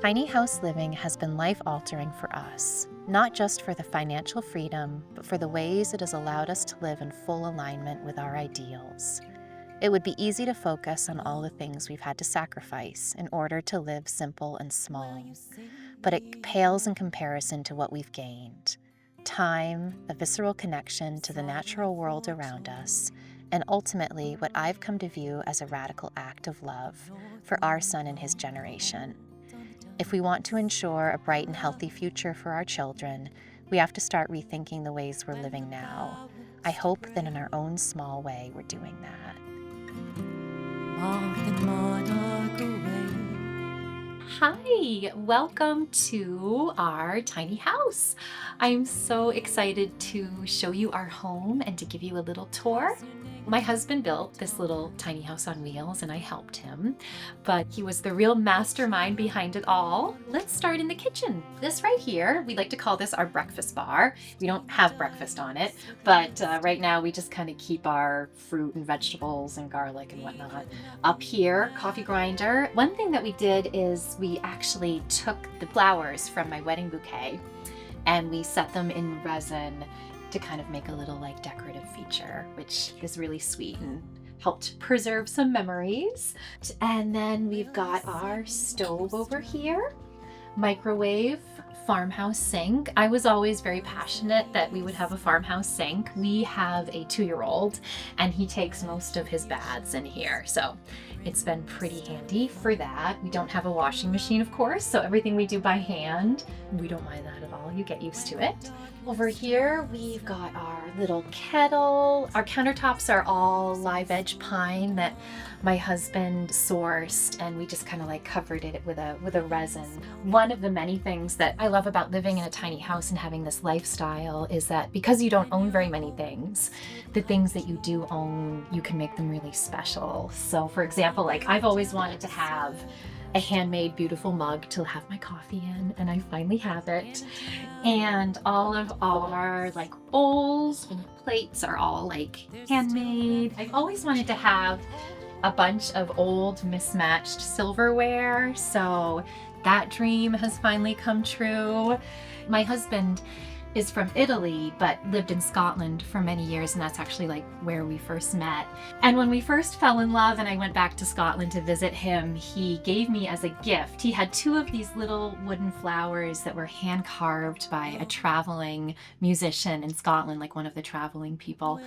Tiny house living has been life-altering for us, not just for the financial freedom, but for the ways it has allowed us to live in full alignment with our ideals. It would be easy to focus on all the things we've had to sacrifice in order to live simple and small, but it pales in comparison to what we've gained. Time, a visceral connection to the natural world around us, and ultimately what I've come to view as a radical act of love for our son and his generation. If we want to ensure a bright and healthy future for our children, we have to start rethinking the ways we're living now. I hope that in our own small way, we're doing that. Hi, welcome to our tiny house. I'm so excited to show you our home and to give you a little tour. My husband built this little tiny house on wheels and I helped him, but he was the real mastermind behind it all. Let's start in the kitchen. This right here, we like to call this our breakfast bar. We don't have breakfast on it, but right now we just kind of keep our fruit and vegetables and garlic and whatnot up here. Coffee grinder. One thing that we did is we actually took the flowers from my wedding bouquet and we set them in resin to kind of make a little like decorative feature, which is really sweet and helped preserve some memories. And then we've got our stove over here, microwave, farmhouse sink. I was always very passionate that we would have a farmhouse sink. We have a 2-year-old and he takes most of his baths in here. So it's been pretty handy for that. We don't have a washing machine, of course, so everything we do by hand. We don't mind that at all. You get used to it. Over here, we've got our little kettle. Our countertops are all live edge pine that my husband sourced, and we just kind of like covered it with a resin. One of the many things that I love about living in a tiny house and having this lifestyle is that because you don't own very many things, the things that you do own, you can make them really special. So for example, like I've always wanted to have a handmade beautiful mug to have my coffee in, and I finally have it. And all of our like bowls and plates are all like handmade. I've always wanted to have a bunch of old mismatched silverware, so that dream has finally come true. My husband is from Italy, but lived in Scotland for many years, and that's actually like where we first met. And when we first fell in love and I went back to Scotland to visit him, he gave me as a gift, he had 2 of these little wooden flowers that were hand carved by a traveling musician in Scotland, like one of the traveling people,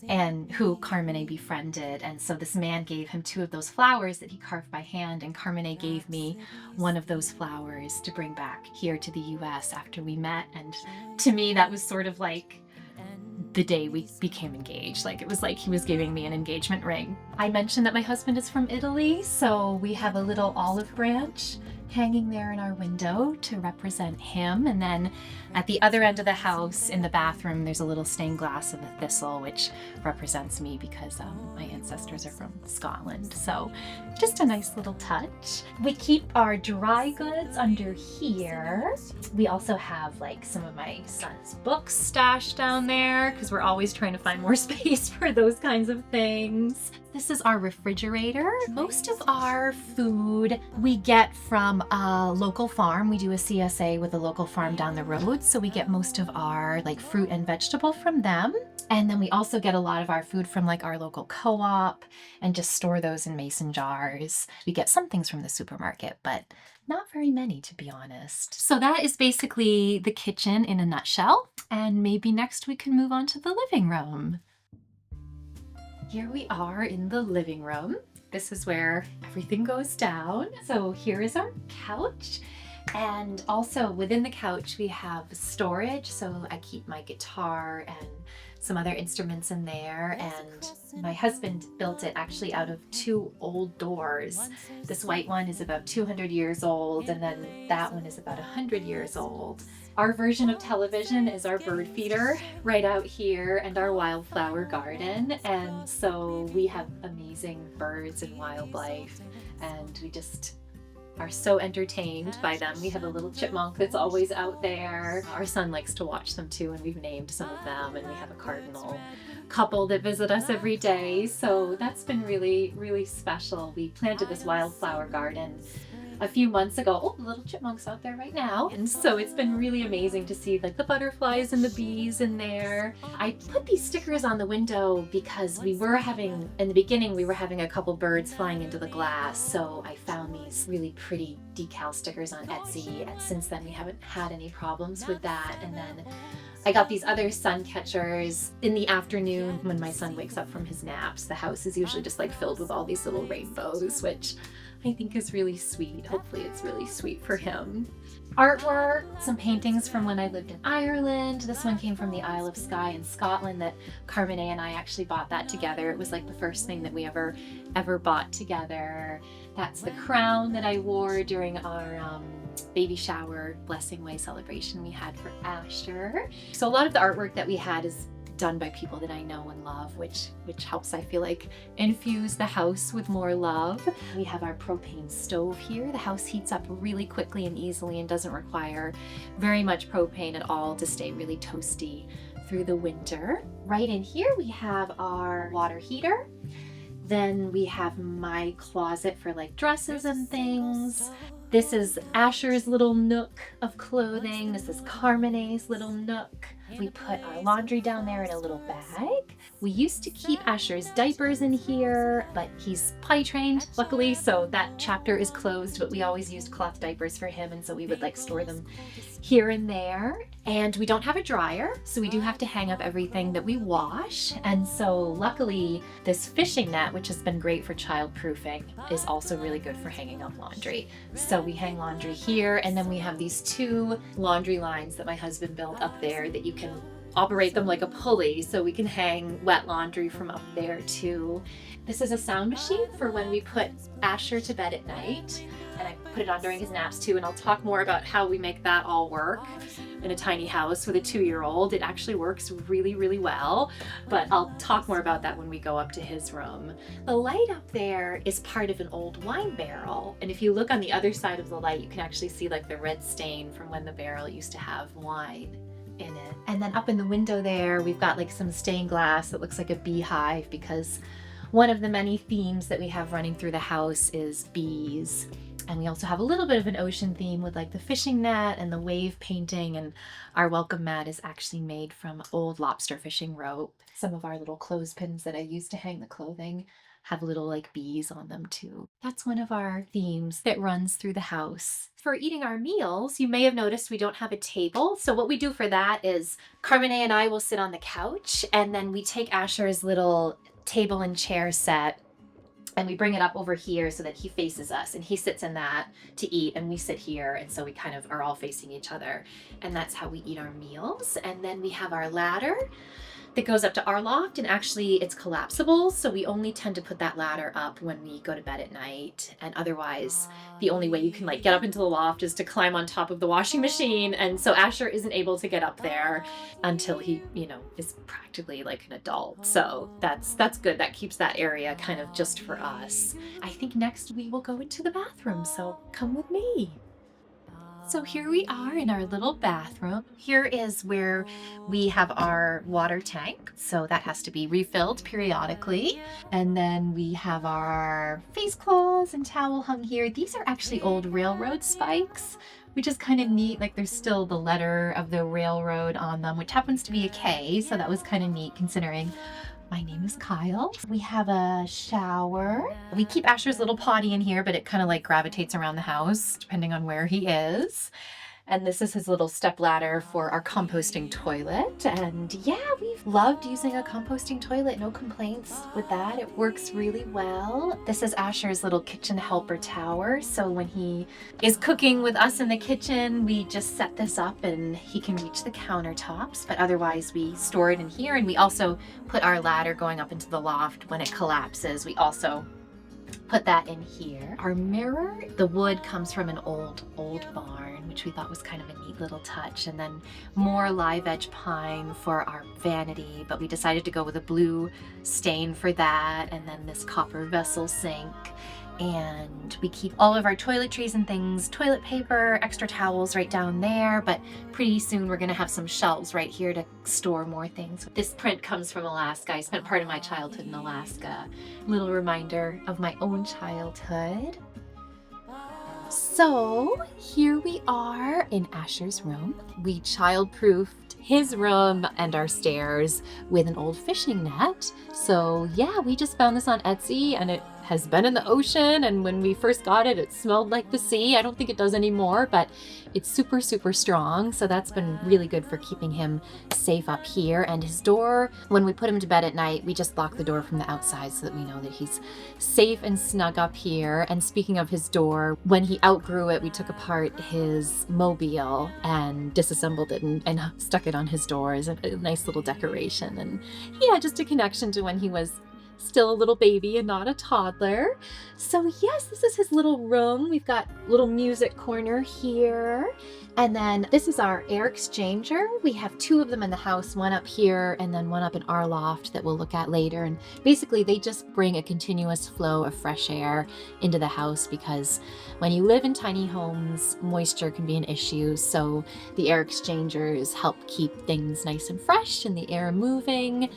and who Carmine befriended. And so this man gave him 2 of those flowers that he carved by hand, and Carmine gave me one of those flowers to bring back here to the US after we met. And to me, that was sort of like the day we became engaged. Like it was like he was giving me an engagement ring. I mentioned that my husband is from Italy, so we have a little olive branch hanging there in our window to represent him. And then at the other end of the house in the bathroom, there's a little stained glass of a thistle, which represents me because my ancestors are from Scotland. So just a nice little touch. We keep our dry goods under here. We also have like some of my son's books stashed down there because we're always trying to find more space for those kinds of things. This is our refrigerator. Most of our food we get from a local farm. We do a CSA with a local farm down the road, so we get most of our like fruit and vegetable from them. And then we also get a lot of our food from like our local co-op and just store those in mason jars. We get some things from the supermarket, but not very many, to be honest. So that is basically the kitchen in a nutshell. And maybe next we can move on to the living room. Here we are in the living room. This is where everything goes down. So here is our couch. And also within the couch, we have storage. So I keep my guitar and some other instruments in there. And my husband built it actually out of 2 old doors. This white one is about 200 years old, and then that one is about 100 years old. Our version of television is our bird feeder right out here and our wildflower garden. And so we have amazing birds and wildlife, and we just are so entertained by them. We have a little chipmunk that's always out there. Our son likes to watch them too, and we've named some of them, and we have a cardinal couple that visit us every day. So that's been really, really special. We planted this wildflower garden a few months ago. Oh, the little chipmunk's out there right now. And so it's been really amazing to see like the butterflies and the bees in there. I put these stickers on the window because in the beginning, we were having a couple birds flying into the glass. So I found these really pretty decal stickers on Etsy. And since then, we haven't had any problems with that. And then I got these other sun catchers in the afternoon when my son wakes up from his naps. The house is usually just like filled with all these little rainbows, which I think is really sweet. Hopefully it's really sweet for him. Artwork, some paintings from when I lived in Ireland. This one came from the Isle of Skye in Scotland that Carmen and I actually bought that together. It was like the first thing that we ever bought together. That's the crown that I wore during our baby shower blessing way celebration we had for Asher. So a lot of the artwork that we had is done by people that I know and love, which helps, I feel like, infuse the house with more love. We have our propane stove here. The house heats up really quickly and easily and doesn't require very much propane at all to stay really toasty through the winter. Right in here we have our water heater. Then we have my closet for like dresses and things. This is Asher's little nook of clothing. This is Carmene's little nook. We put our laundry down there in a little bag. We used to keep Asher's diapers in here, but he's potty trained, luckily, so that chapter is closed, but we always used cloth diapers for him, and so we would like store them here and there. And we don't have a dryer, so we do have to hang up everything that we wash. And so luckily, this fishing net, which has been great for childproofing, is also really good for hanging up laundry. So we hang laundry here, and then we have these 2 laundry lines that my husband built up there that you can operate them like a pulley, so we can hang wet laundry from up there too. This is a sound machine for when we put Asher to bed at night, and I put it on during his naps too, and I'll talk more about how we make that all work in a tiny house with a 2-year-old. It actually works really, really well, but I'll talk more about that when we go up to his room. The light up there is part of an old wine barrel, and if you look on the other side of the light, you can actually see like the red stain from when the barrel used to have wine in it. And then up in the window there, we've got like some stained glass that looks like a beehive, because one of the many themes that we have running through the house is bees. And we also have a little bit of an ocean theme with like the fishing net and the wave painting, and our welcome mat is actually made from old lobster fishing rope. Some of our little clothespins that I used to hang the clothing have little like bees on them too. That's one of our themes that runs through the house. For eating our meals, you may have noticed we don't have a table. So what we do for that is Carmine and I will sit on the couch, and then we take Asher's little table and chair set and we bring it up over here so that he faces us, and he sits in that to eat, and we sit here, and so we kind of are all facing each other, and that's how we eat our meals. And then we have our ladder that goes up to our loft, and actually it's collapsible, so we only tend to put that ladder up when we go to bed at night, and otherwise the only way you can like get up into the loft is to climb on top of the washing machine. And so Asher isn't able to get up there until he, is practically like an adult. So that's good. That keeps that area kind of just for us. I think next we will go into the bathroom, so come with me. So here we are in our little bathroom. Here is where we have our water tank. So that has to be refilled periodically. And then we have our face cloths and towel hung here. These are actually old railroad spikes, which is kind of neat. Like there's still the letter of the railroad on them, which happens to be a K. So that was kind of neat considering my name is Kyle. We have a shower. We keep Asher's little potty in here, but it kind of like gravitates around the house depending on where he is. And this is his little step ladder for our composting toilet. And yeah, we've loved using a composting toilet. No complaints with that. It works really well. This is Asher's little kitchen helper tower. So when he is cooking with us in the kitchen, we just set this up and he can reach the countertops. But otherwise we store it in here. And we also put our ladder going up into the loft when it collapses. We also put that in here. Our mirror, the wood comes from an old barn, which we thought was kind of a neat little touch. And then more live edge pine for our vanity, but we decided to go with a blue stain for that. And then this copper vessel sink. And we keep all of our toiletries and things, toilet paper, extra towels right down there, but pretty soon we're gonna have some shelves right here to store more things. This print comes from Alaska. I spent part of my childhood in Alaska. Little reminder of my own childhood. So here we are in Asher's room. We child-proofed his room and our stairs with an old fishing net. So yeah, we just found this on Etsy and it has been in the ocean. And when we first got it, it smelled like the sea. I don't think it does anymore, but it's super, super strong. So that's been really good for keeping him safe up here. And his door, when we put him to bed at night, we just lock the door from the outside so that we know that he's safe and snug up here. And speaking of his door, when he outgrew it, we took apart his mobile and disassembled it and stuck it on his door as a nice little decoration. And yeah, just a connection to when he was still a little baby and not a toddler. So yes, this is his little room. We've got little music corner here. And then this is our air exchanger. We have two of them in the house, one up here and then one up in our loft that we'll look at later. And basically they just bring a continuous flow of fresh air into the house because when you live in tiny homes, moisture can be an issue. So the air exchangers help keep things nice and fresh and the air moving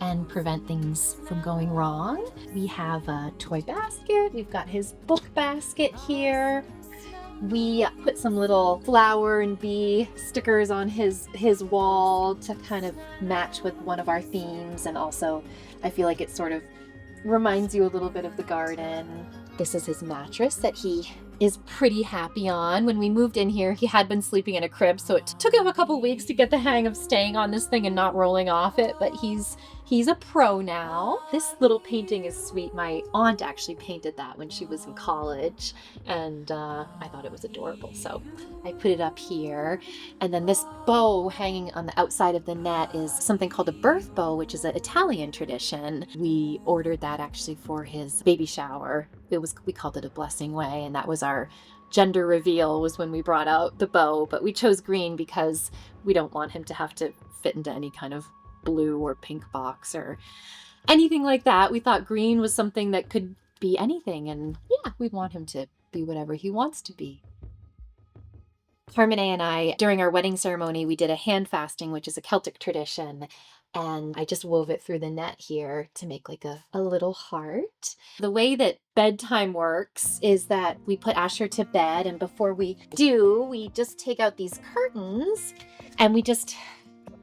and prevent things from going wrong. We have a toy basket. We've got his book basket here. We put some little flower and bee stickers on his wall to kind of match with one of our themes. And also, I feel like it sort of reminds you a little bit of the garden. This is his mattress that he is pretty happy on. When we moved in here, he had been sleeping in a crib, so it took him a couple weeks to get the hang of staying on this thing and not rolling off it, but he's a pro now. This little painting is sweet. My aunt actually painted that when she was in college, and I thought it was adorable, so I put it up here. And then this bow hanging on the outside of the net is something called a birth bow, which is an Italian tradition. We ordered that actually for his baby shower. We called it a blessing way, and that was our gender reveal was when we brought out the bow, but we chose green because we don't want him to have to fit into any kind of blue or pink box or anything like that. We thought green was something that could be anything, and yeah, we want him to be whatever he wants to be. Carmine and I, during our wedding ceremony, we did a hand fasting, which is a Celtic tradition. And I just wove it through the net here to make like a little heart. The way that bedtime works is that we put Asher to bed, and before we do, we just take out these curtains and we just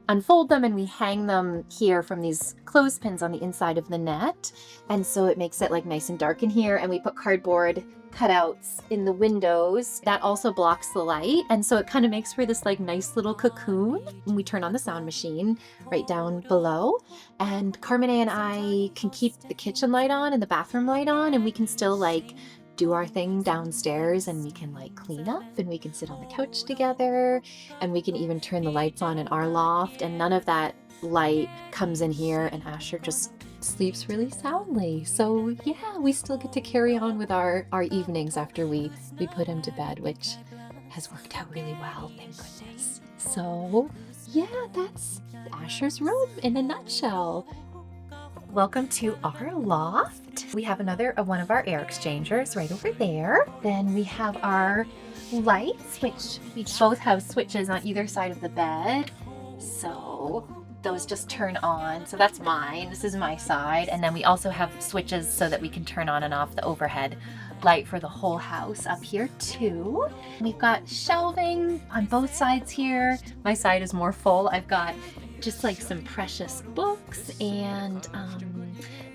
unfold them and we hang them here from these clothespins on the inside of the net. And so it makes it like nice and dark in here, and we put cardboard cutouts in the windows that also blocks the light, and so it kind of makes for this like nice little cocoon. And we turn on the sound machine right down below, and Carmine and I can keep the kitchen light on and the bathroom light on, and we can still like do our thing downstairs, and we can like clean up and we can sit on the couch together, and we can even turn the lights on in our loft, and none of that light comes in here, and Asher just sleeps really soundly. So yeah, we still get to carry on with our evenings after we put him to bed, which has worked out really well, thank goodness. So yeah, that's Asher's room in a nutshell. Welcome to our loft. We have another one of our air exchangers right over there. Then we have our lights, which we both have switches on either side of the bed. So those just turn on. So that's mine. This is my side. And then we also have switches so that we can turn on and off the overhead light for the whole house up here too. We've got shelving on both sides here. My side is more full. I've got just like some precious books and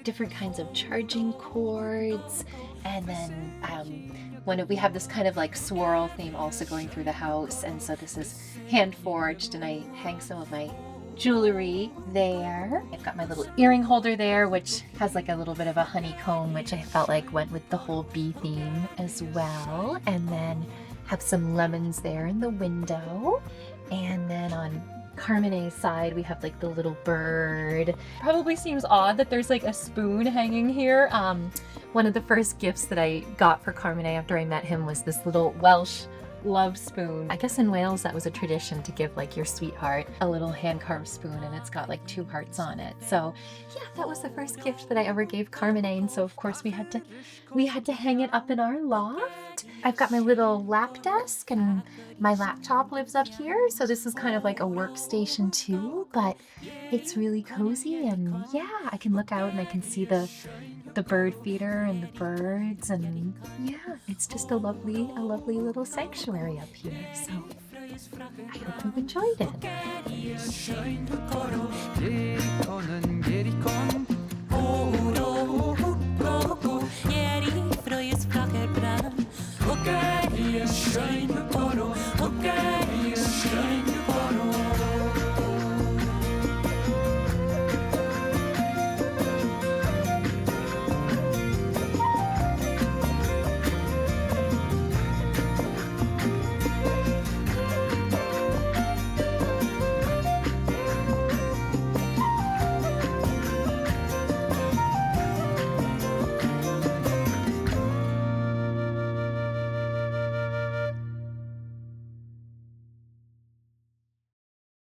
different kinds of charging cords. And then we have this kind of like swirl theme also going through the house. And so this is hand forged, and I hang some of my jewelry there. I've got my little earring holder there, which has like a little bit of a honeycomb, which I felt like went with the whole bee theme as well. And then have some lemons there in the window. And then on Carmene's side, we have like the little bird. Probably seems odd that there's like a spoon hanging here. One of the first gifts that I got for Carmine after I met him was this little Welsh love spoon. I guess in Wales that was a tradition to give like your sweetheart a little hand-carved spoon, and it's got like 2 hearts on it. So yeah, that was the first gift that I ever gave Carmine, and so of course we had to hang it up in our loft. I've got my little lap desk, and my laptop lives up here, so this is kind of like a workstation too, but it's really cozy, and yeah, I can look out and I can see the the bird feeder and the birds, and yeah, it's just a lovely little sanctuary up here. So I hope you've enjoyed it. Schöne Poro,